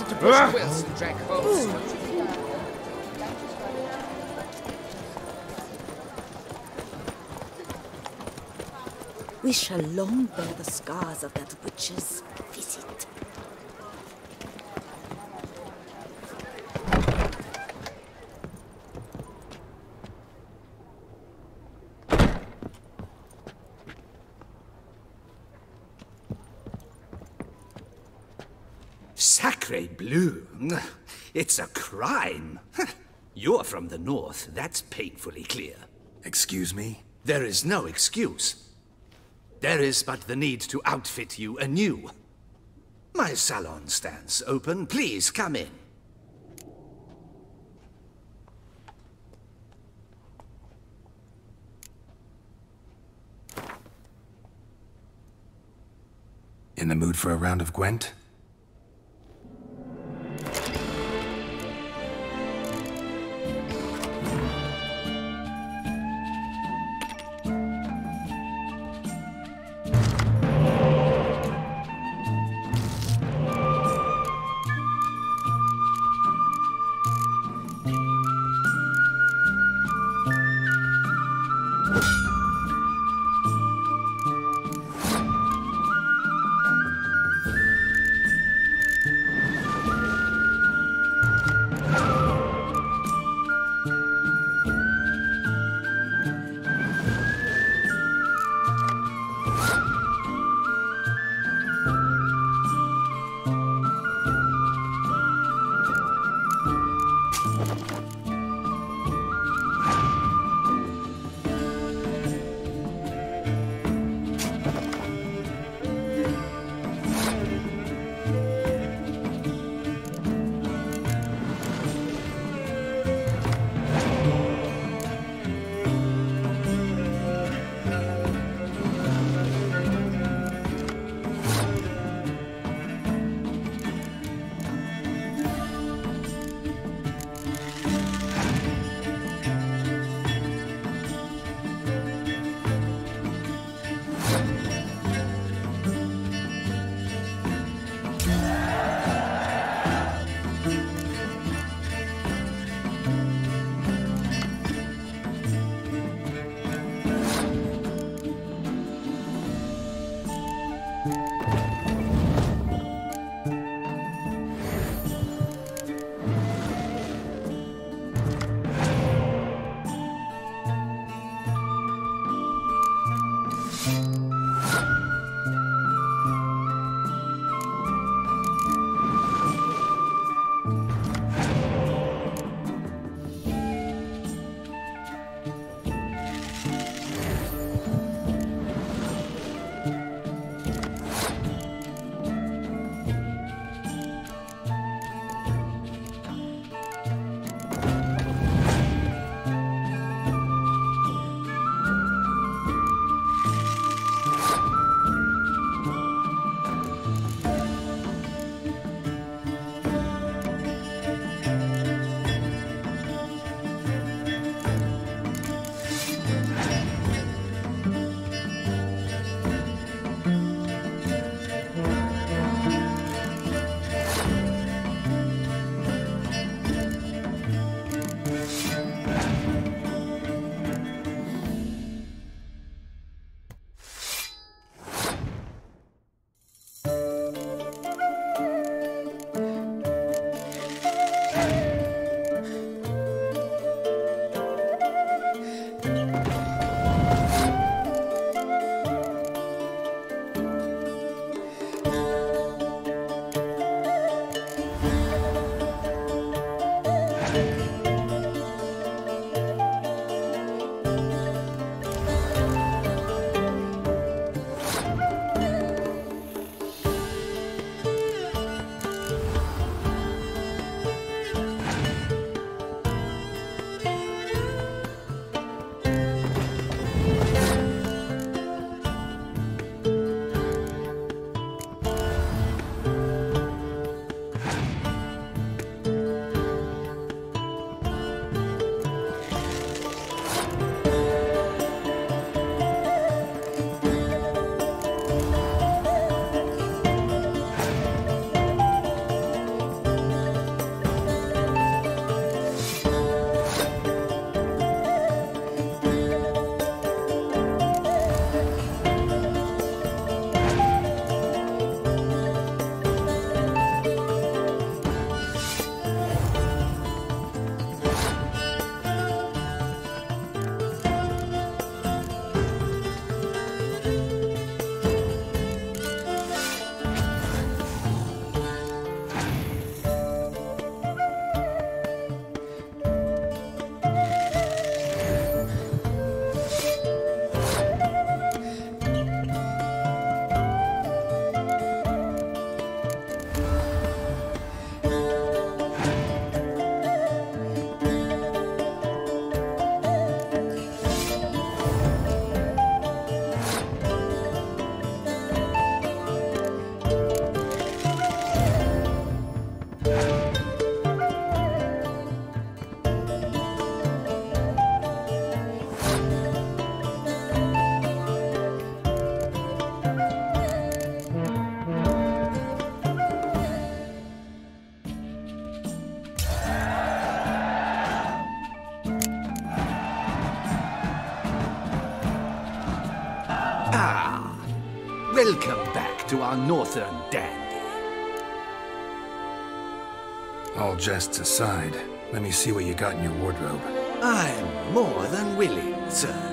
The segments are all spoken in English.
started to push quilts and drag holes. We shall long bear the scars of that witch's visit. Sacre bleu! It's a crime! You're from the north, that's painfully clear. Excuse me? There is no excuse. There is but the need to outfit you anew. My salon stands open. Please come in. In the mood for a round of Gwent? Ah, welcome back to our northern dandy. All jests aside, let me see what you got in your wardrobe. I'm more than willing, sir.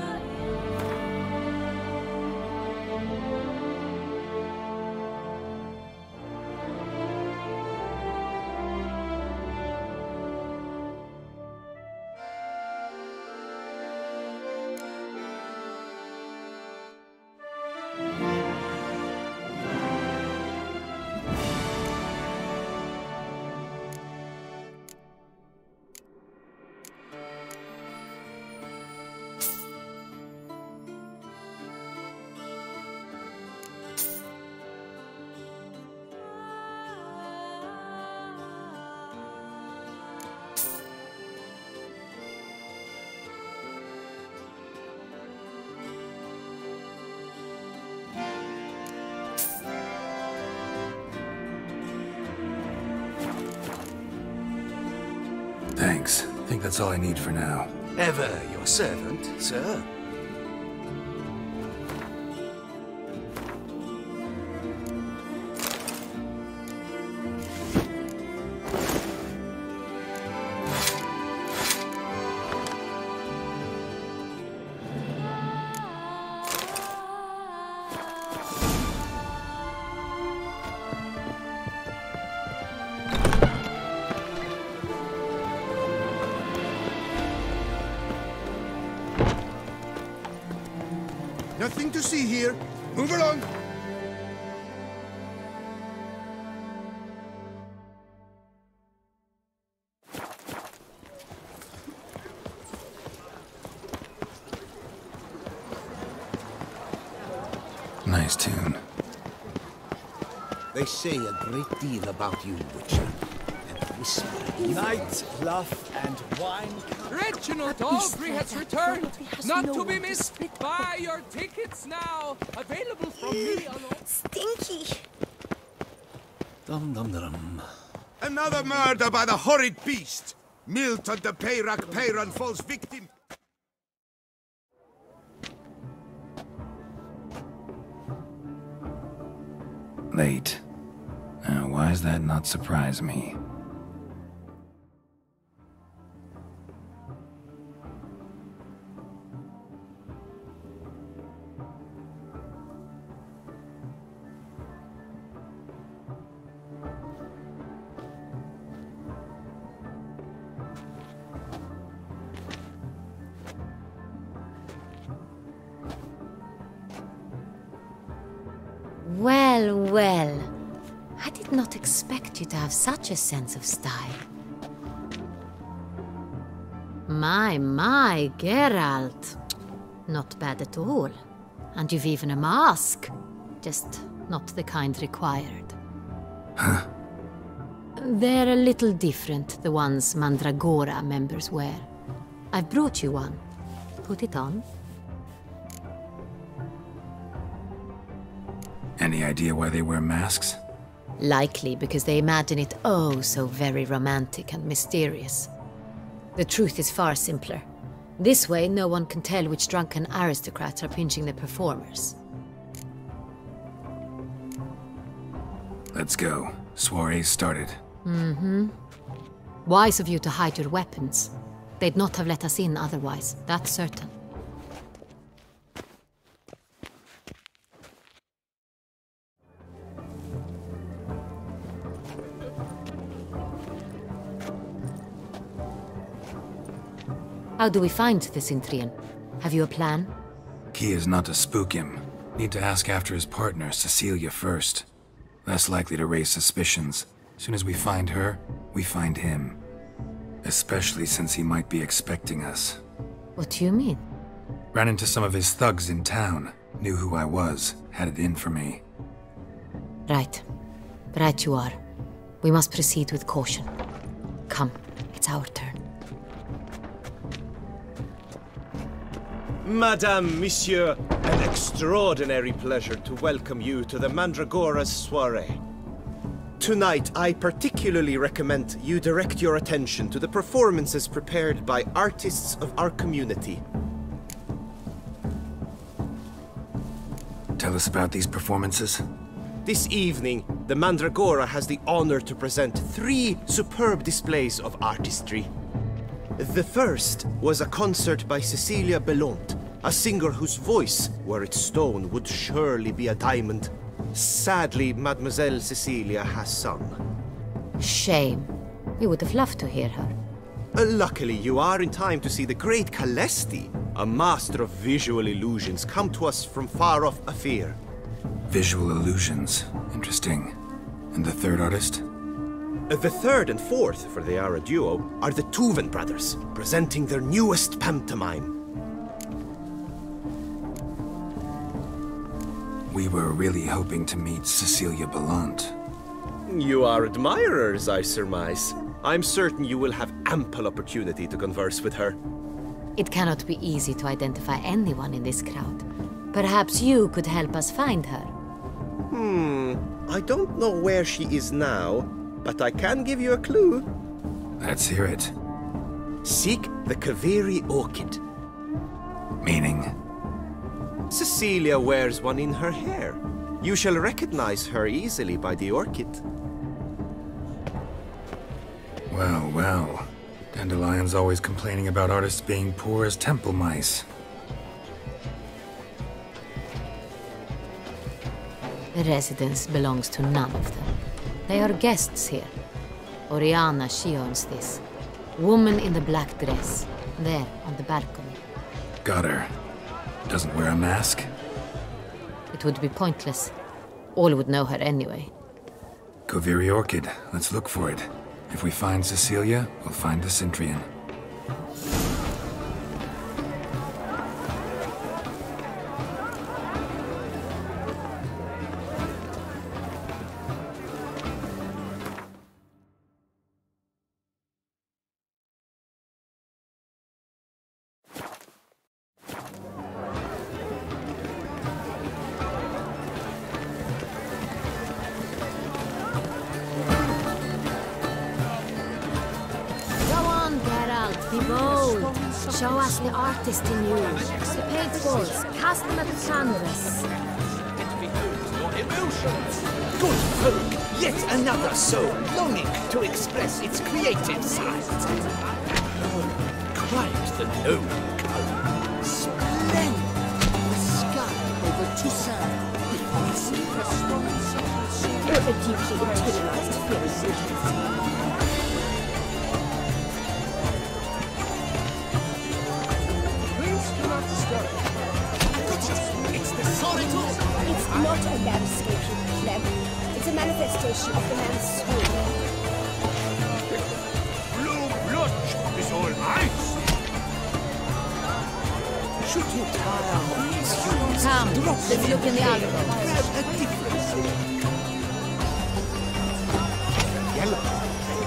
Thanks. I think that's all I need for now. Ever your servant, sir. Nothing to see here. Move along. Nice tune. They say a great deal about you, Witcher. And whisper even. Night, fluff, and wine. Reginald Aubrey has returned, not to be missed. Buy your tickets now. Available from me on all... Stinky! Dum dum dum. Another murder by the horrid beast. Milton the Peyrak Peyran falls victim. Late. Why does that not surprise me? Well, well. I did not expect you to have such a sense of style. My, Geralt. Not bad at all. And you've even a mask. Just not the kind required. Huh? They're a little different, the ones Mandragora members wear. I've brought you one. Put it on. Any idea why they wear masks? Likely because they imagine it oh so very romantic and mysterious. The truth is far simpler. This way, no one can tell which drunken aristocrats are pinching the performers. Let's go. Soiree's started. Mm-hmm. Wise of you to hide your weapons. They'd not have let us in otherwise, that's certain. How do we find the Cintrian? Have you a plan? Key is not to spook him. Need to ask after his partner, Cecilia, first. Less likely to raise suspicions. Soon as we find her, we find him. Especially since he might be expecting us. What do you mean? Ran into some of his thugs in town. Knew who I was. Had it in for me. Right. Right you are. We must proceed with caution. Come, it's our turn. Madame, Monsieur, an extraordinary pleasure to welcome you to the Mandragora's soiree. Tonight, I particularly recommend you direct your attention to the performances prepared by artists of our community. tell us about these performances? This evening, the Mandragora has the honor to present 3 superb displays of artistry. The first was a concert by Cecilia Belont, a singer whose voice, were it stone, would surely be a diamond. Sadly, Mademoiselle Cecilia has sung. Shame. We would have loved to hear her. Luckily, you are in time to see the great Calesti, a master of visual illusions, come to us from far off Afir. Visual illusions. Interesting. And the third artist? The third and fourth, for they are a duo, are the Tuven brothers, presenting their newest pantomime. We were really hoping to meet Cecilia Belont. You are admirers, I surmise. I'm certain you will have ample opportunity to converse with her. It cannot be easy to identify anyone in this crowd. Perhaps you could help us find her. I don't know where she is now, but I can give you a clue. Let's hear it. Seek the Kaveri orchid. Meaning? Cecilia wears one in her hair. You shall recognize her easily by the orchid. Well, well. Dandelion's always complaining about artists being poor as temple mice. The residence belongs to none of them. They are guests here. Oriana, she owns this. Woman in the black dress. There, on the balcony. Got her. Doesn't wear a mask? It would be pointless. All would know her anyway. Kaveri Orchid. Let's look for it. If we find Cecilia, we'll find the Cintrian. Be bold. Show us the artist in you. The paint balls. Cast them at the canvas. Good folk, yet another soul longing to express its creative side. Quite the noble color. Splendid. The sky over Toussaint. A deeply internalized feeling. It's not a landscape, Clem. It's a manifestation of the man's soul. Blue blood is all mine. Should you tire of these humans? Come, let's look in the alcove. Grab a different yellow.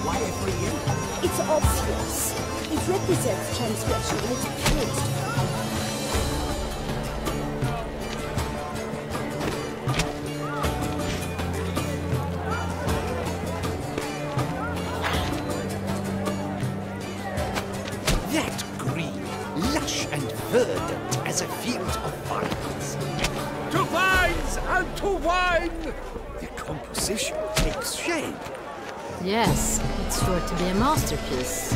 Why every yellow? It's obvious. It represents transgression in its purest form. That green, lush and verdant as a field of vines. To vines and to wine! The composition takes shape. Yes, it's sure to be a masterpiece.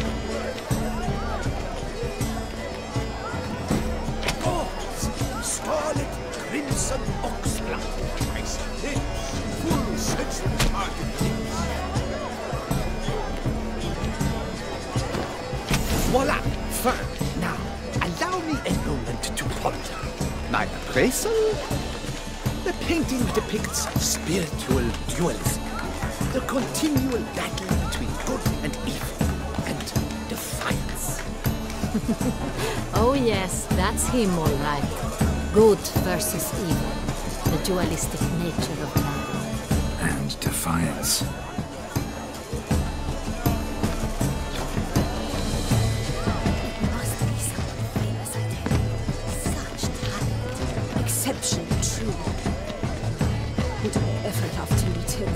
Gauze, scarlet, crimson oxblood. Nice lips, full sensual market. Voila! Fine. Now, allow me a moment to ponder. My appraisal? The painting depicts spiritual dualism. The continual battle between good and evil. And defiance. Oh yes, that's him all right. Good versus evil. The dualistic nature of man. And defiance.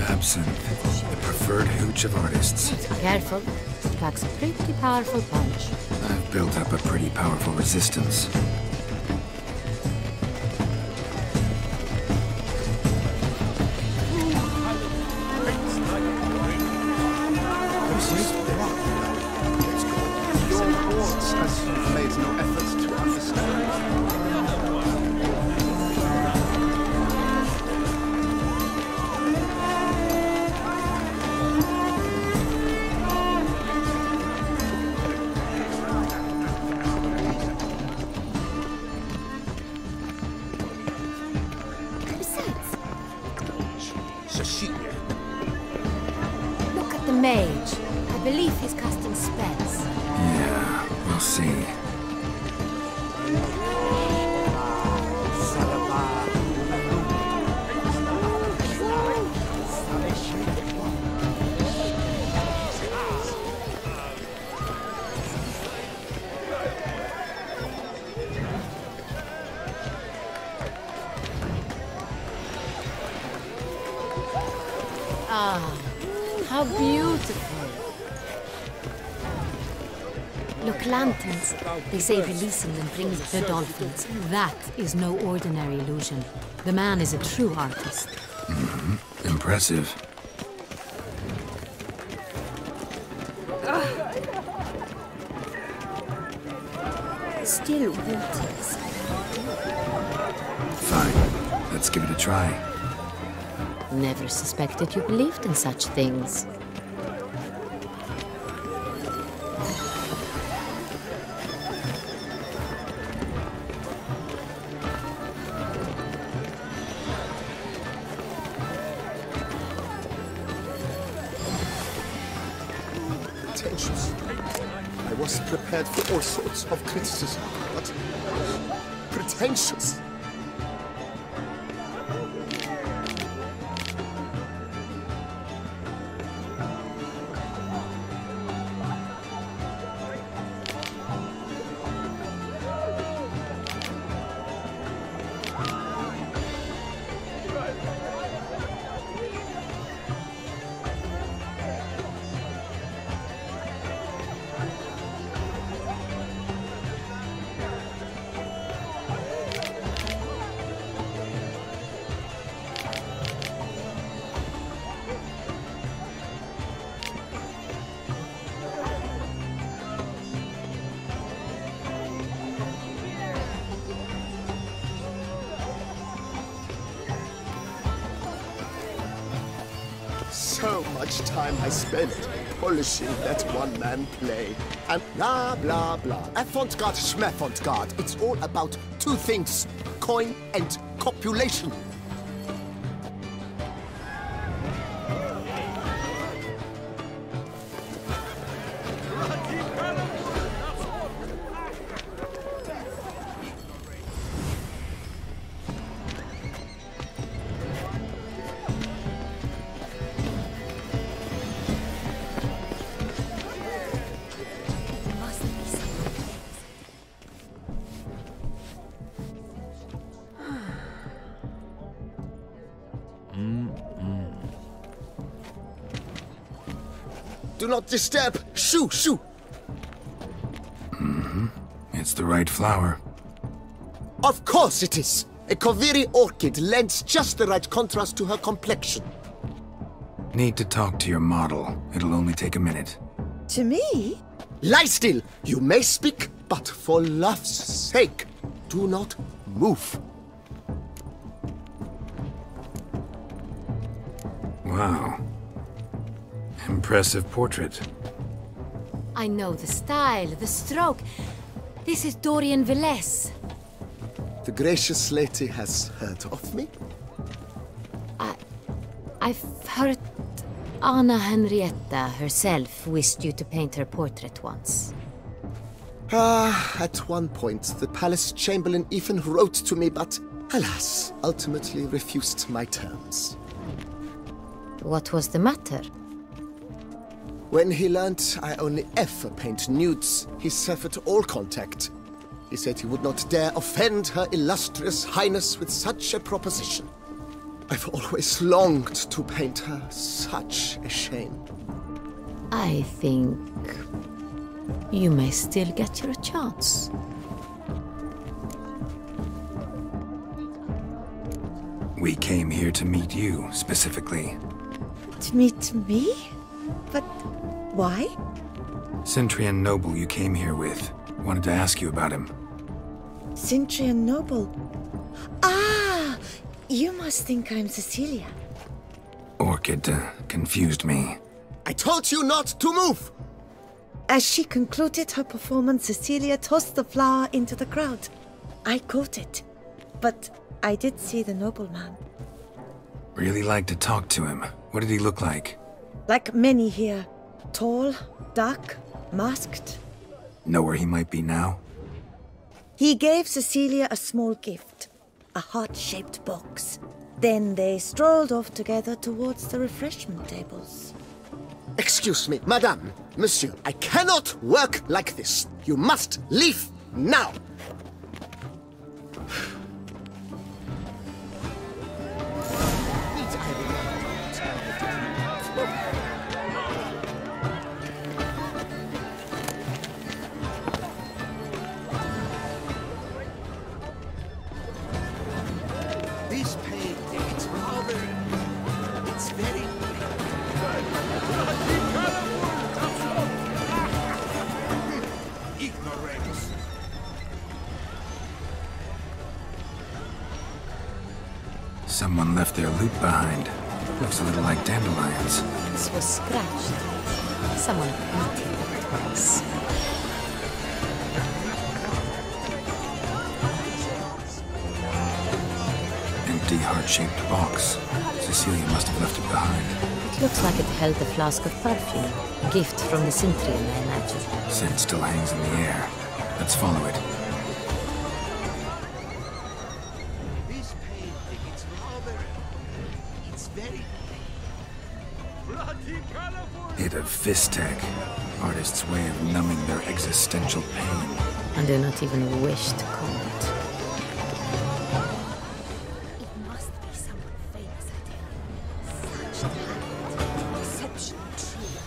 Absinthe, the preferred hooch of artists. Careful, it packs a pretty powerful punch. I've built up a pretty powerful resistance. how beautiful. Look, lanterns. They say releasing them brings the dolphins. That is no ordinary illusion. The man is a true artist. Impressive. Still waters. Fine. Let's give it a try. Never suspected you believed in such things. Pretentious. I was prepared for all sorts of criticism, but pretentious. So much time I spent polishing that one-man play. And blah, blah, blah. Avant-garde, schmavant-garde. It's all about two things. Coin and copulation. Do not disturb! Shoo, shoo! It's the right flower. Of course it is! A Kaviri orchid lends just the right contrast to her complexion. Need to talk to your model. It'll only take a minute. To me? Lie still! You may speak, but for love's sake, do not move. Wow. Impressive portrait. I know the style, the stroke. This is Dorian Velez. The gracious lady has heard of me? I've heard Anna Henrietta herself wished you to paint her portrait once. At one point, the palace chamberlain even wrote to me, but alas, ultimately refused my terms. What was the matter? When he learnt I only ever paint nudes, he severed all contact. He said he would not dare offend her illustrious highness with such a proposition. I've always longed to paint her. Such a shame. I think you may still get your chance. We came here to meet you, specifically. To meet me? But why? Cintrian noble you came here with. Wanted to ask you about him. Cintrian noble. Ah! You must think I'm Cecilia. Orchid confused me. I told you not to move! As she concluded her performance, Cecilia tossed the flower into the crowd. I caught it, but I did see the nobleman. Really like to talk to him. What did he look like? Like many here. Tall, dark, masked. Know where he might be now? He gave Cecilia a small gift, a heart-shaped box. Then they strolled off together towards the refreshment tables. Excuse me, madame, monsieur, I cannot work like this. You must leave now. Someone left their loot behind. Looks a little like dandelions. This was scratched. Someone eating it twice. Empty heart-shaped box. Cecilia must have left it behind. It looks like it held a flask of perfume. A gift from the CINTRA, I imagine. Scent still hangs in the air. Let's follow it. This painting, it's very... Bloody colorful! Hit of Fistek. Artist's way of numbing their existential pain. And do not even wish to comment. It must be someone famous, I tell you. Such talent, exceptional tree.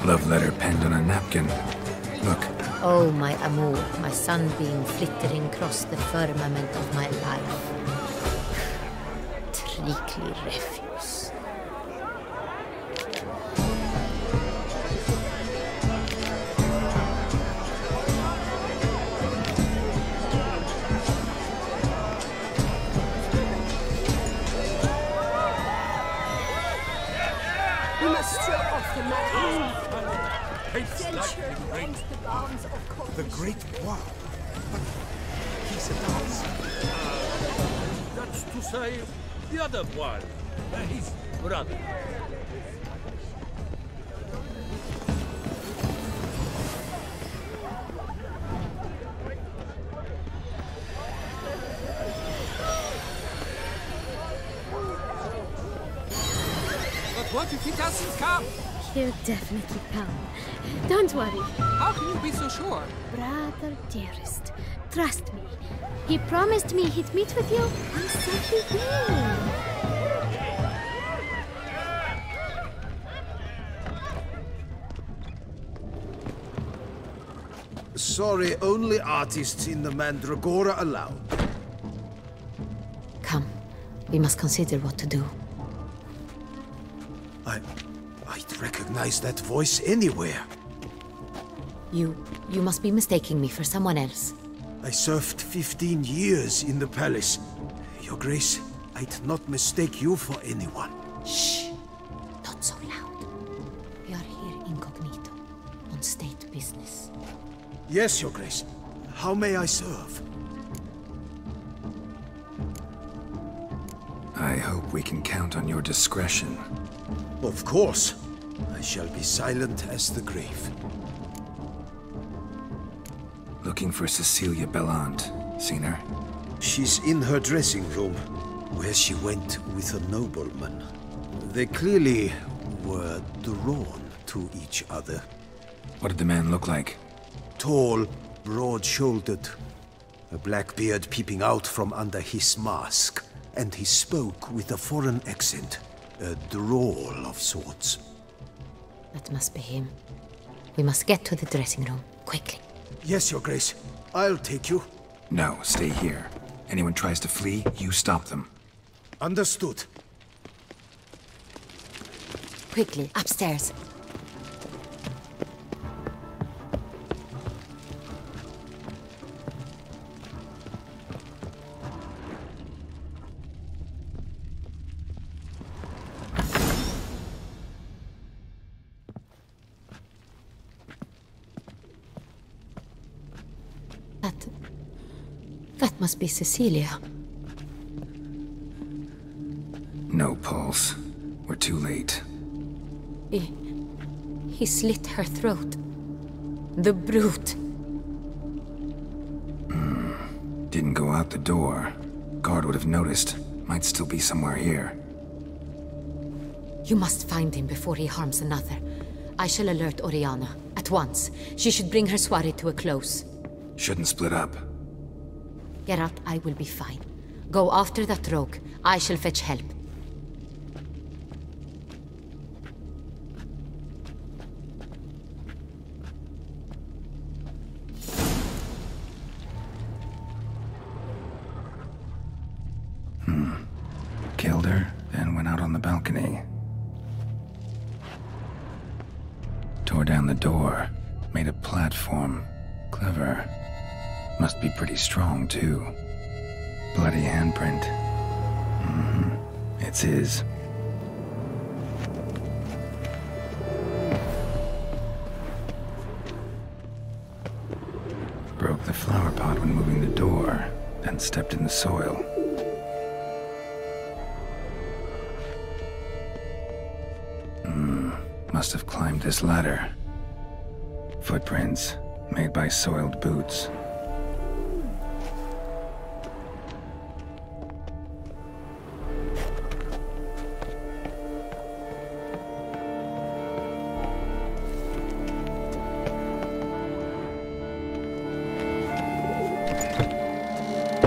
Love letter penned on a napkin. Look, Oh, my amour, my sunbeam flittering across the firmament of my life. Treacly refuse. We must throw off the mask. Tastes like Bends the bounds of the great wow. But he's a dancer. That's to say, the other one. His brother. But what if he doesn't come? He'll definitely come. Don't worry. How can you be so sure? Brother dearest, trust me. He promised me he'd meet with you, and so he will. Sorry, only artists in the Mandragora allowed. Come, we must consider what to do. I'd recognize that voice anywhere. You must be mistaking me for someone else. I served 15 years in the palace. Your Grace, I'd not mistake you for anyone. Shh! Not so loud. We are here incognito, on state business. Yes, Your Grace. How may I serve? I hope we can count on your discretion. Of course. I shall be silent as the grave. Looking for Cecilia Bellant. Seen her? She's in her dressing room, where she went with a nobleman. They clearly were drawn to each other. What did the man look like? Tall, broad-shouldered, a black beard peeping out from under his mask, and he spoke with a foreign accent, a drawl of sorts. That must be him. We must get to the dressing room, quickly. Yes, Your Grace. I'll take you. No, stay here. Anyone tries to flee, you stop them. Understood. Quickly, upstairs. That must be Cecilia. No pulse. We're too late. He slit her throat. The brute. Didn't go out the door. Guard would have noticed. Might still be somewhere here. You must find him before he harms another. I shall alert Oriana. At once. She should bring her soirée to a close. Shouldn't split up. Geralt, I will be fine. Go after that rogue. I shall fetch help. Killed her, then went out on the balcony. Tore down the door. Made a platform. Clever. Must be pretty strong, too. Bloody handprint. It's his. Broke the flower pot when moving the door, then stepped in the soil. Must have climbed this ladder. Footprints, made by soiled boots.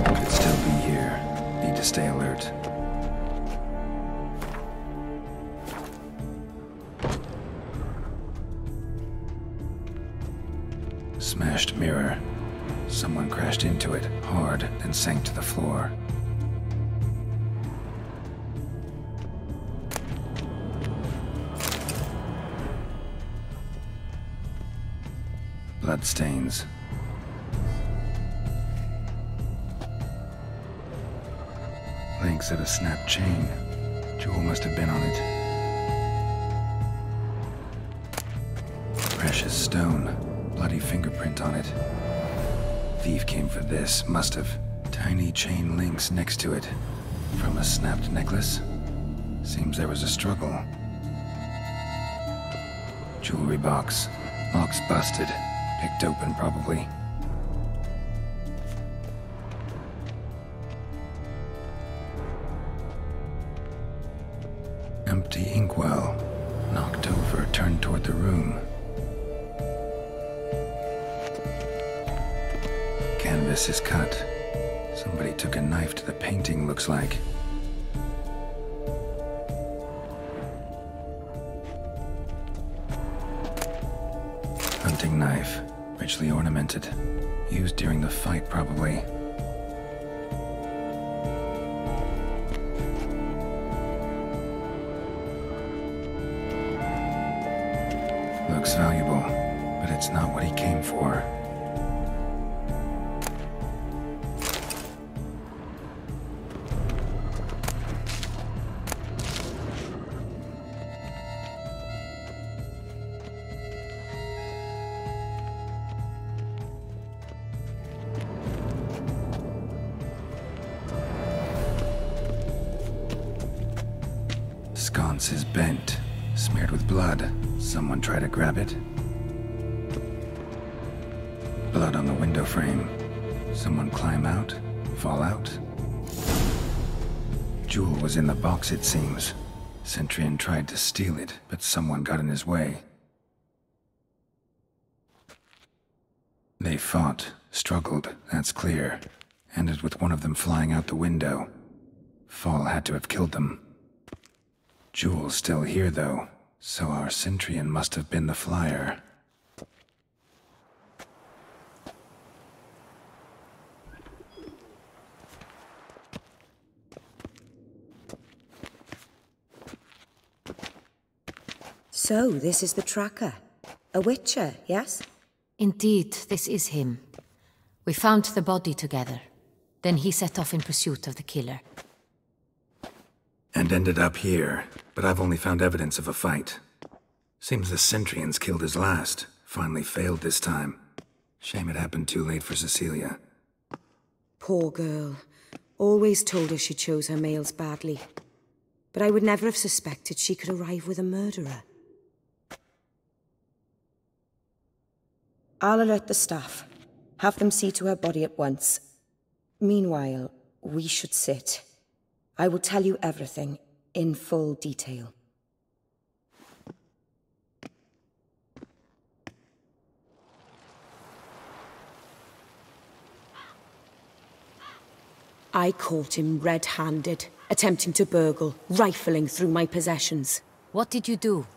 Could still be here. Need to stay alert. Smashed mirror. Someone crashed into it, hard, then sank to the floor. Bloodstains. Links of a snapped chain. Jewel must have been on it. Precious stone. Bloody fingerprint on it. Thief came for this, must have. Tiny chain links next to it. From a snapped necklace? Seems there was a struggle. Jewelry box. Lock's busted. Picked open, probably. Empty inkwell. Knocked over, turned toward the room. Canvas is cut. Somebody took a knife to the painting, looks like. Hunting knife, richly ornamented. Used during the fight, probably. Looks valuable, but it's not what he came for. Sconce is bent, smeared with blood. Someone try to grab it. Blood on the window frame. Someone climb out? Fall out? Jewel was in the box, it seems. CINTRA tried to steal it, but someone got in his way. They fought, struggled, that's clear. Ended with one of them flying out the window. Fall had to have killed them. Jewel's still here, though, so our CINTRA must have been the flyer. So, this is the tracker. A witcher, yes? Indeed, this is him. We found the body together. Then he set off in pursuit of the killer. And ended up here, but I've only found evidence of a fight. Seems the CINTRA killed his last. Finally failed this time. Shame it happened too late for Cecilia. Poor girl. Always told her she chose her males badly. But I would never have suspected she could arrive with a murderer. I'll alert the staff. Have them see to her body at once. Meanwhile, we should sit. I will tell you everything, in full detail. I caught him red-handed, attempting to burgle, rifling through my possessions. What did you do?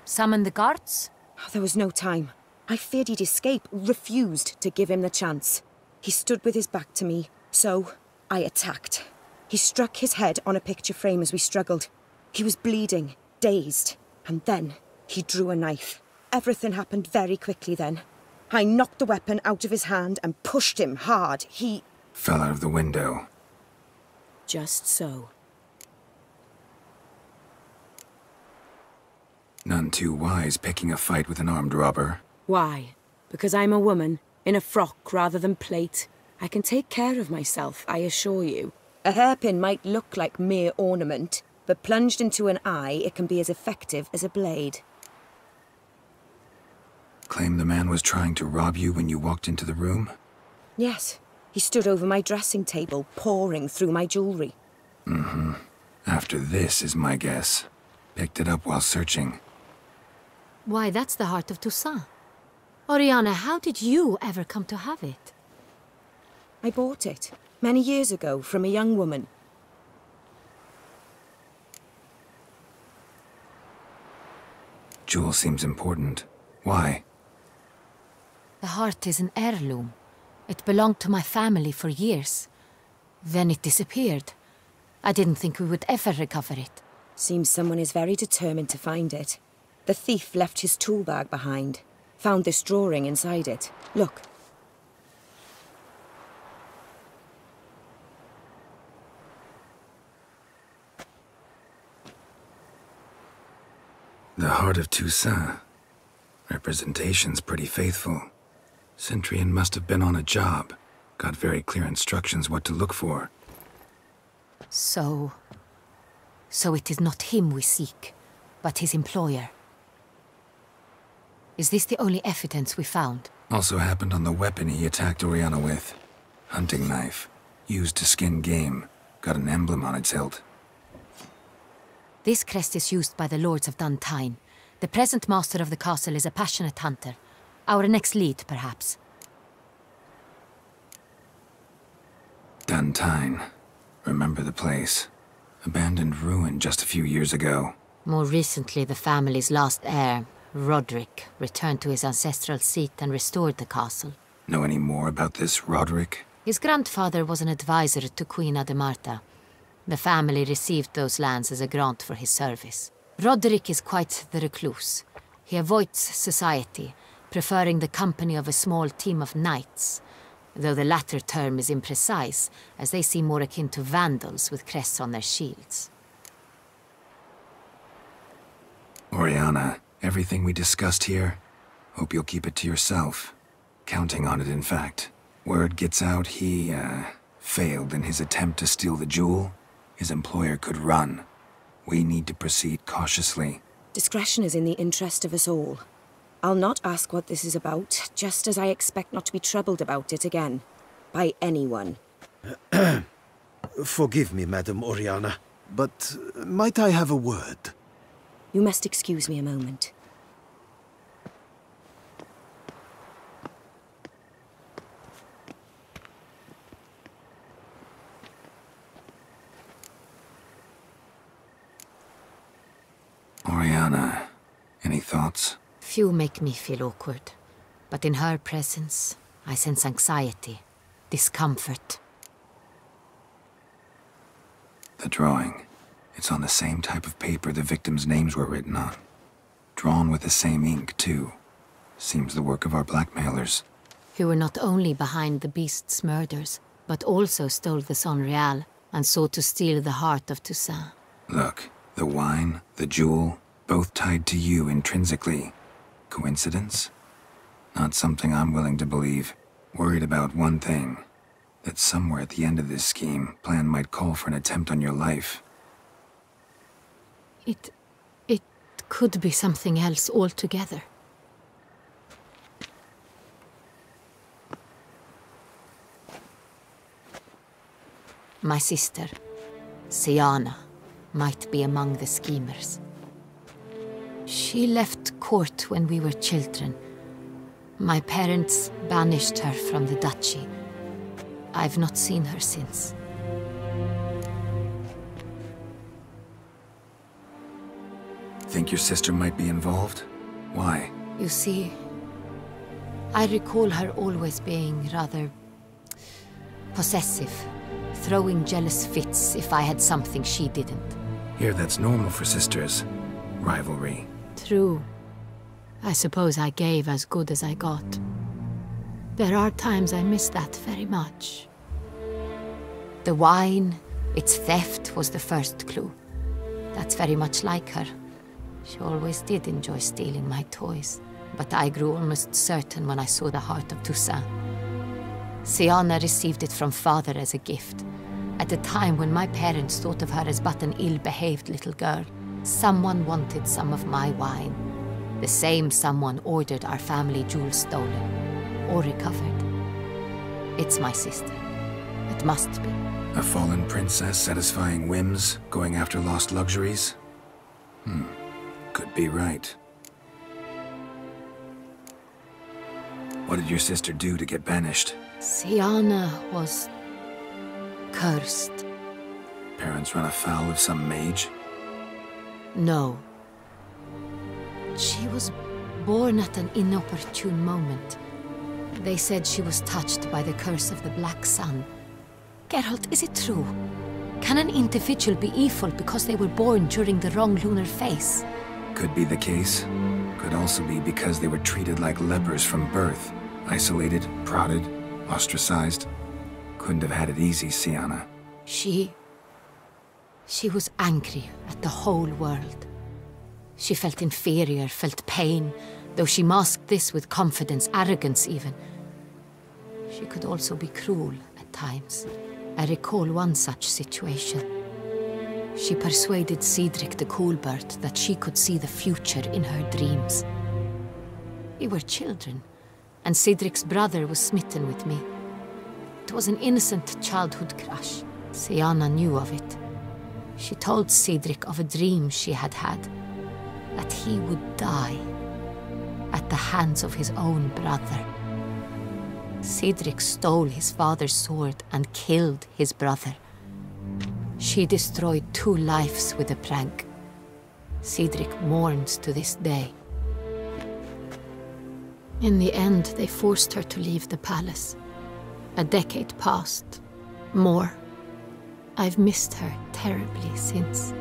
Summon the guards? There was no time. I feared he'd escape, refused to give him the chance. He stood with his back to me, so I attacked. He struck his head on a picture frame as we struggled. He was bleeding, dazed, and then he drew a knife. Everything happened very quickly then. I knocked the weapon out of his hand and pushed him hard. He... fell out of the window. Just so. None too wise picking a fight with an armed robber. Why? Because I'm a woman, in a frock rather than plate. I can take care of myself, I assure you. A hairpin might look like mere ornament, but plunged into an eye, it can be as effective as a blade. Claim the man was trying to rob you when you walked into the room? Yes. He stood over my dressing table, pouring through my jewelry. Mm-hmm. After this is my guess. Picked it up while searching. Why, that's the heart of Toussaint. Oriana, how did you ever come to have it? I bought it, many years ago, from a young woman. Jewel seems important. Why? The heart is an heirloom. It belonged to my family for years. Then it disappeared. I didn't think we would ever recover it. Seems someone is very determined to find it. The thief left his tool bag behind. Found this drawing inside it. Look. The heart of Toussaint. Representation's pretty faithful. Cintrian must have been on a job. Got very clear instructions what to look for. So it is not him we seek, but his employer. Is this the only evidence we found? Also happened on the weapon he attacked Oriana with. Hunting knife. Used to skin game. Got an emblem on its hilt. This crest is used by the Lords of Duntine. The present master of the castle is a passionate hunter. Our next lead, perhaps. Duntine. Remember the place. Abandoned ruin just a few years ago. More recently, the family's last heir, Roderick, returned to his ancestral seat and restored the castle. Know any more about this Roderick? His grandfather was an advisor to Queen Ademarta. The family received those lands as a grant for his service. Roderick is quite the recluse. He avoids society, preferring the company of a small team of knights, though the latter term is imprecise, as they seem more akin to vandals with crests on their shields. Oriana, everything we discussed here, hope you'll keep it to yourself. Counting on it, in fact. Word gets out he, failed in his attempt to steal the jewel. His employer could run. We need to proceed cautiously. Discretion is in the interest of us all. I'll not ask what this is about, just as I expect not to be troubled about it again. By anyone. Forgive me, Madam Oriana, but might I have a word? You must excuse me a moment. Oriana, any thoughts? Few make me feel awkward, but in her presence, I sense anxiety, discomfort. The drawing. It's on the same type of paper the victims' names were written on. Drawn with the same ink, too. Seems the work of our blackmailers. Who were not only behind the beast's murders, but also stole the Son Real and sought to steal the heart of Toussaint. Look, the wine, the jewel, both tied to you intrinsically. Coincidence? Not something I'm willing to believe. Worried about one thing. That somewhere at the end of this scheme, plan might call for an attempt on your life. It could be something else altogether. My sister, Siana, might be among the schemers. She left court when we were children. My parents banished her from the duchy. I've not seen her since. Think your sister might be involved? Why? You see, I recall her always being rather possessive, throwing jealous fits if I had something she didn't. Here, that's normal for sisters. Rivalry. True. I suppose I gave as good as I got. There are times I miss that very much. The wine, its theft, was the first clue. That's very much like her. She always did enjoy stealing my toys, but I grew almost certain when I saw the heart of Toussaint. Siana received it from father as a gift. At a time when my parents thought of her as but an ill-behaved little girl, someone wanted some of my wine. The same someone ordered our family jewels stolen, or recovered. It's my sister. It must be. A fallen princess satisfying whims, going after lost luxuries? Could be right. What did your sister do to get banished? Siana was cursed. Parents run afoul of some mage? No. She was born at an inopportune moment. They said she was touched by the curse of the Black Sun. Geralt, is it true? Can an individual be evil because they were born during the wrong lunar phase? Could be the case. Could also be because they were treated like lepers from birth. Isolated, prodded, ostracized. Couldn't have had it easy, Siana. She was angry at the whole world. She felt inferior, felt pain, though she masked this with confidence, arrogance even. She could also be cruel at times. I recall one such situation. She persuaded Cedric the Coolbird that she could see the future in her dreams. We were children, and Cedric's brother was smitten with me. It was an innocent childhood crush. Siana knew of it. She told Cedric of a dream she had had, that he would die at the hands of his own brother. Cedric stole his father's sword and killed his brother. She destroyed 2 lives with a prank. Cedric mourns to this day. In the end, they forced her to leave the palace. A decade passed. More. I've missed her terribly since.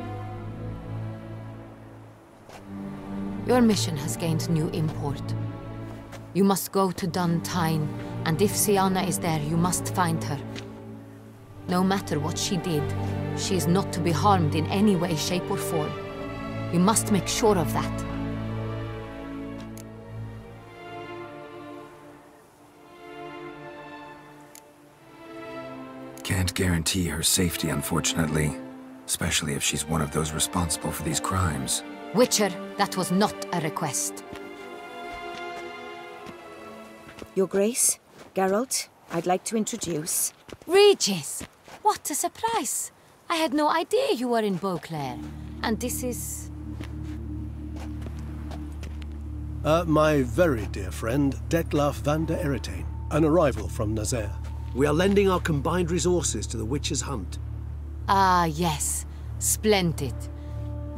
Your mission has gained new import. You must go to Dun Tyne, and if Siana is there, you must find her. No matter what she did, she is not to be harmed in any way, shape, or form. You must make sure of that. Can't guarantee her safety, unfortunately. Especially if she's one of those responsible for these crimes. Witcher, that was not a request. Your Grace, Geralt, I'd like to introduce... Regis! What a surprise! I had no idea you were in Beauclair. And this is... My very dear friend, Detlaf van der Eretain, an arrival from Nazaire. We are lending our combined resources to the Witcher's hunt. Ah, yes. Splendid.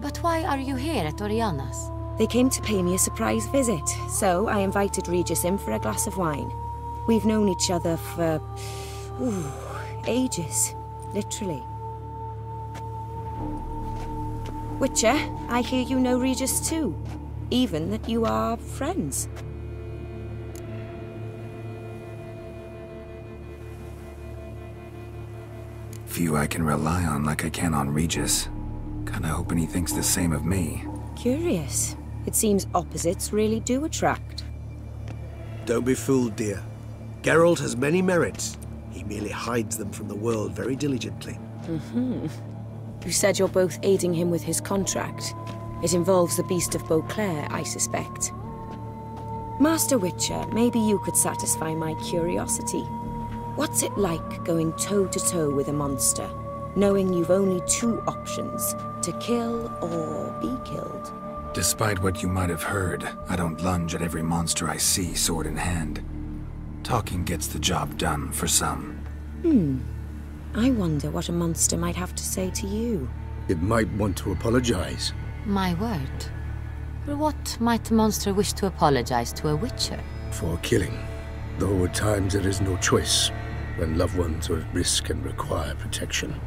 But why are you here at Oriana's? They came to pay me a surprise visit, so I invited Regis in for a glass of wine. We've known each other for... ages. Literally. Witcher, I hear you know Regis too. Even that you are friends. Few I can rely on like I can on Regis. Kinda hoping he thinks the same of me. Curious. It seems opposites really do attract. Don't be fooled, dear. Geralt has many merits. He merely hides them from the world very diligently. You said you're both aiding him with his contract. It involves the Beast of Beauclair, I suspect. Master Witcher, maybe you could satisfy my curiosity. What's it like going toe-to-toe with a monster, knowing you've only 2 options, to kill or be killed? Despite what you might have heard, I don't lunge at every monster I see, sword in hand. Talking gets the job done for some. I wonder what a monster might have to say to you. It might want to apologize. My word. For what might a monster wish to apologize to a witcher? For killing. Though at times there is no choice, when loved ones are at risk and require protection.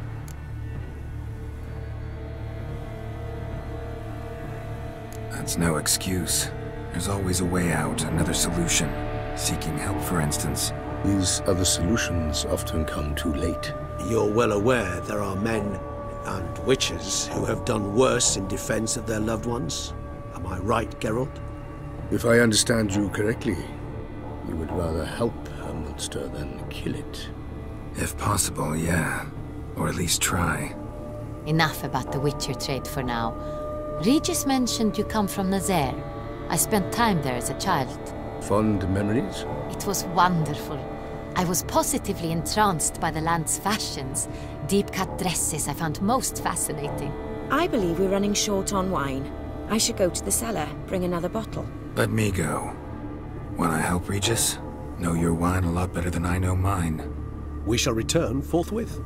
That's no excuse. There's always a way out, another solution. Seeking help, for instance. These other solutions often come too late. You're well aware there are men and witches who have done worse in defense of their loved ones. Am I right, Geralt? If I understand you correctly, you would rather help a monster than kill it. If possible, yeah. Or at least try. Enough about the Witcher trade for now. Regis mentioned you come from Nazaire. I spent time there as a child. Fond memories? It was wonderful. I was positively entranced by the land's fashions. Deep-cut dresses I found most fascinating. I believe we're running short on wine. I should go to the cellar, bring another bottle. Let me go. Want to help, Regis? Know your wine a lot better than I know mine. We shall return forthwith.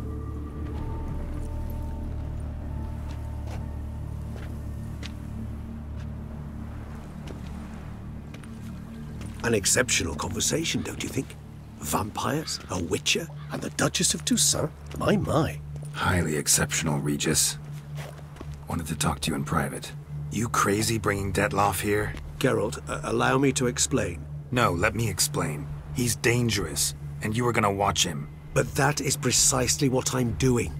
An exceptional conversation, don't you think? Vampires, a witcher, and the Duchess of Toussaint? My. Highly exceptional, Regis. Wanted to talk to you in private. You crazy bringing Detloff here? Geralt, allow me to explain. No, let me explain. He's dangerous, and you were gonna watch him. But that is precisely what I'm doing.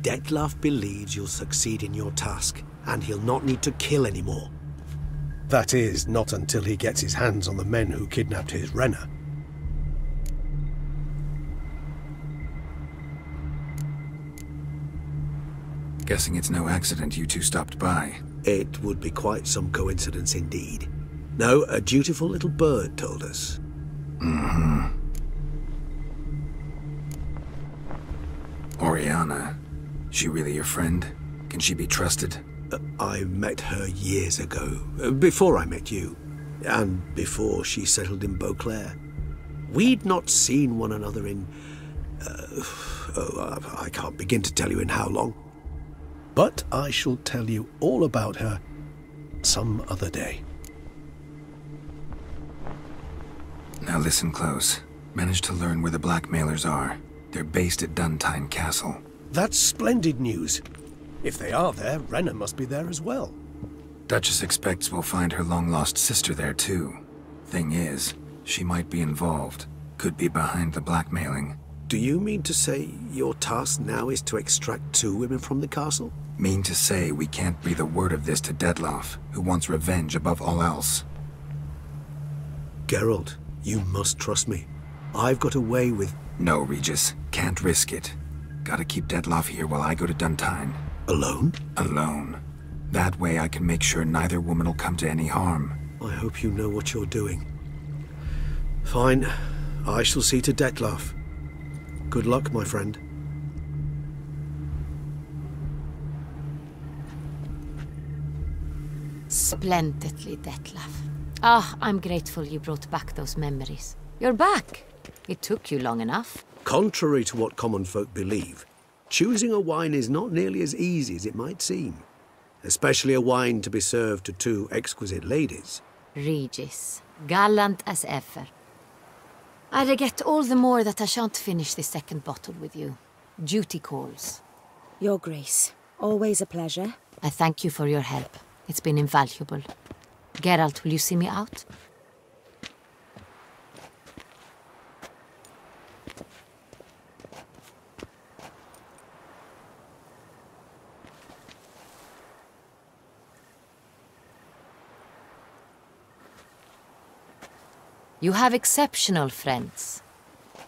Detloff believes you'll succeed in your task, and he'll not need to kill anymore. That is, not until he gets his hands on the men who kidnapped his Renner. Guessing it's no accident you two stopped by. It would be quite some coincidence indeed. No, a dutiful little bird told us. Mm-hmm. Oriana. She really your friend? Can she be trusted? I met her years ago, before I met you, and before she settled in Beauclair. We'd not seen one another in... I can't begin to tell you in how long. But I shall tell you all about her some other day. Now listen close. Managed to learn where the blackmailers are. They're based at Duntine Castle. That's splendid news. If they are there, Renner must be there as well. Duchess expects we'll find her long-lost sister there too. Thing is, she might be involved. Could be behind the blackmailing. Do you mean to say your task now is to extract 2 women from the castle? Mean to say we can't breathe a word of this to Detloff, who wants revenge above all else. Geralt, you must trust me. I've got away with... No, Regis. Can't risk it. Gotta keep Detloff here while I go to Duntine. Alone? Alone. That way I can make sure neither woman will come to any harm. I hope you know what you're doing. Fine. I shall see to Detloff. Good luck, my friend. Splendidly, Detloff. Ah, I'm grateful you brought back those memories. You're back. It took you long enough. Contrary to what common folk believe, choosing a wine is not nearly as easy as it might seem. Especially a wine to be served to 2 exquisite ladies. Regis, gallant as ever. I regret all the more that I shan't finish this second bottle with you. Duty calls. Your Grace, always a pleasure. I thank you for your help. It's been invaluable. Geralt, will you see me out? You have exceptional friends.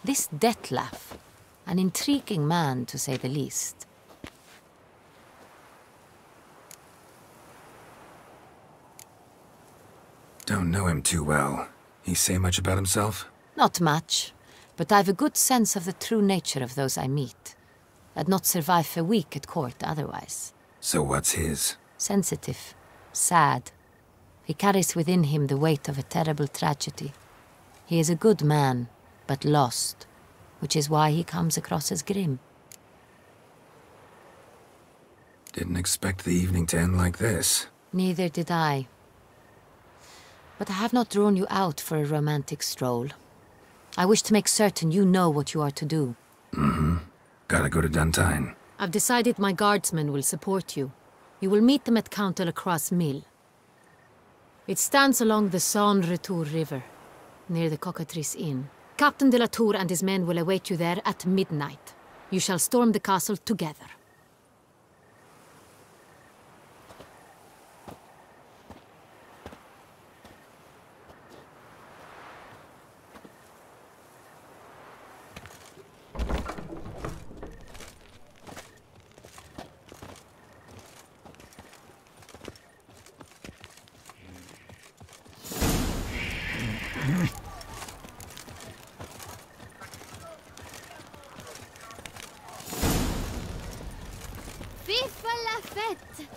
This Detloff, an intriguing man to say the least. Don't know him too well. He say much about himself? Not much, but I've a good sense of the true nature of those I meet. I'd not survive a week at court otherwise. So what's his? Sensitive, sad. He carries within him the weight of a terrible tragedy. He is a good man, but lost, which is why he comes across as grim. Didn't expect the evening to end like this. Neither did I. But I have not drawn you out for a romantic stroll. I wish to make certain you know what you are to do. Mm-hmm. Gotta go to Duntine. I've decided my guardsmen will support you. You will meet them at Count Delacroix's mill. It stands along the Saint-Retour River, near the Cockatrice Inn. Captain de la Tour and his men will await you there at midnight. You shall storm the castle together. Vive la fête!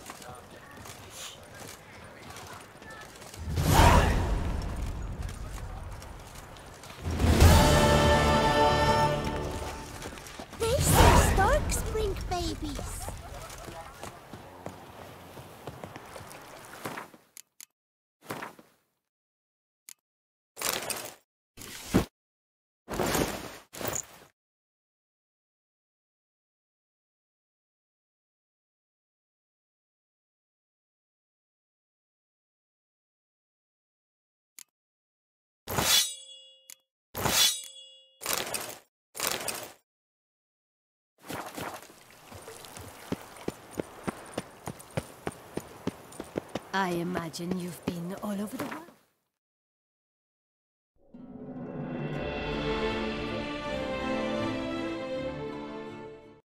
They say storks bring babies. I imagine you've been all over the world.